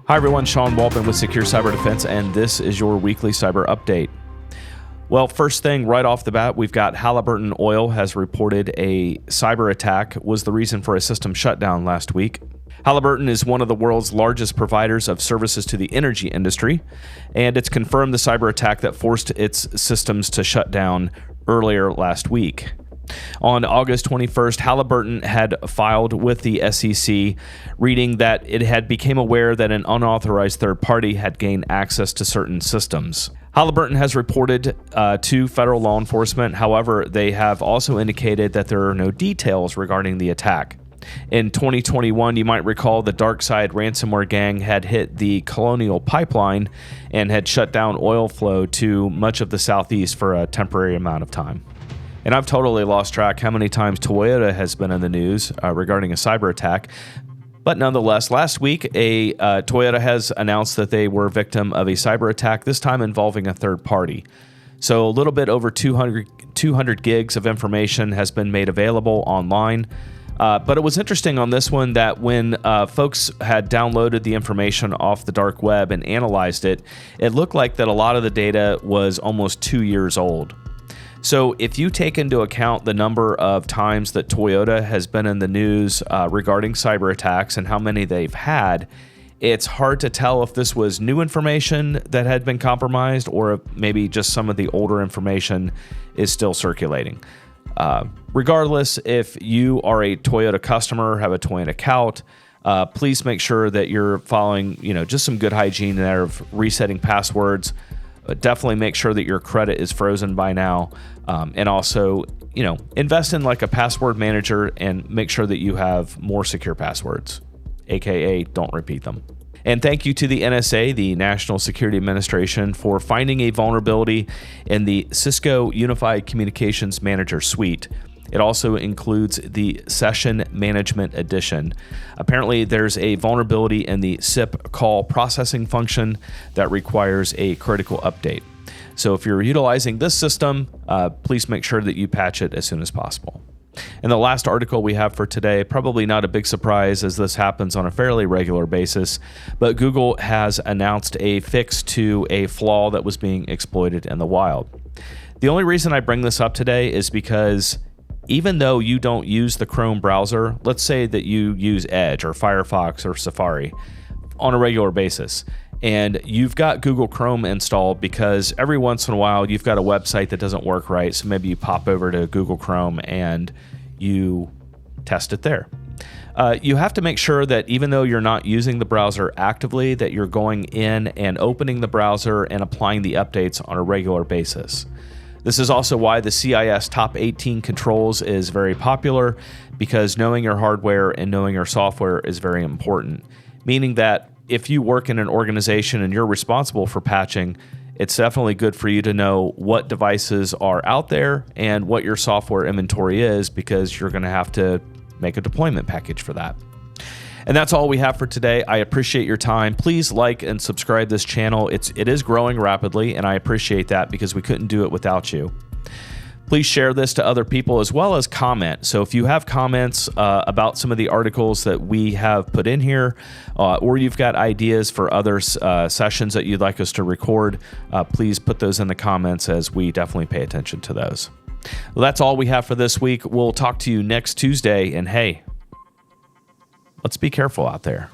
Hi everyone, Sean Waltman with Secure Cyber Defense, and this is your weekly cyber update. Well, first thing right off the bat, we've got Halliburton Oil has reported a cyber attack was the reason for a system shutdown last week. Halliburton is one of the world's largest providers of services to the energy industry, and it's confirmed the cyber attack that forced its systems to shut down earlier last week. On August 21st, Halliburton had filed with the SEC, reading that it had become aware that an unauthorized third party had gained access to certain systems. Halliburton has reported to federal law enforcement. However, they have also indicated that there are no details regarding the attack. In 2021, you might recall the DarkSide ransomware gang had hit the Colonial Pipeline and had shut down oil flow to much of the Southeast for a temporary amount of time. And I've totally lost track how many times Toyota has been in the news regarding a cyber attack. But nonetheless, last week, Toyota has announced that they were victim of a cyber attack, this time involving a third party. So a little bit over 200 gigs of information has been made available online. But it was interesting on this one that when folks had downloaded the information off the dark web and analyzed it, it looked like that a lot of the data was almost 2 years old. So if you take into account the number of times that Toyota has been in the news regarding cyber attacks and how many they've had, it's hard to tell if this was new information that had been compromised or if maybe just some of the older information is still circulating. Regardless, if you are a Toyota customer, have a Toyota account, please make sure that you're following, just some good hygiene there of resetting passwords. Definitely make sure that your credit is frozen by now, and also, invest in like a password manager and make sure that you have more secure passwords, aka don't repeat them. And thank you to the NSA, the National Security Administration, for finding a vulnerability in the Cisco Unified Communications Manager suite. It also includes the Session Management Edition. Apparently, there's a vulnerability in the SIP call processing function that requires a critical update. So if you're utilizing this system, please make sure that you patch it as soon as possible. And the last article we have for today, probably not a big surprise as this happens on a fairly regular basis, but Google has announced a fix to a flaw that was being exploited in the wild. The only reason I bring this up today is because even though you don't use the Chrome browser, let's say that you use Edge or Firefox or Safari on a regular basis, and you've got Google Chrome installed because every once in a while you've got a website that doesn't work right, so maybe you pop over to Google Chrome and you test it there. You have to make sure that even though you're not using the browser actively, that you're going in and opening the browser and applying the updates on a regular basis. This is also why the CIS Top 18 controls is very popular, because knowing your hardware and knowing your software is very important. Meaning that if you work in an organization and you're responsible for patching, it's definitely good for you to know what devices are out there and what your software inventory is, because you're going to have to make a deployment package for that. And that's all we have for today. I appreciate your time. Please like and subscribe this channel. It is growing rapidly, and I appreciate that because we couldn't do it without you. Please share this to other people as well as comment. So if you have comments about some of the articles that we have put in here, or you've got ideas for other sessions that you'd like us to record, please put those in the comments, as we definitely pay attention to those. Well, that's all we have for this week. We'll talk to you next Tuesday, and hey, let's be careful out there.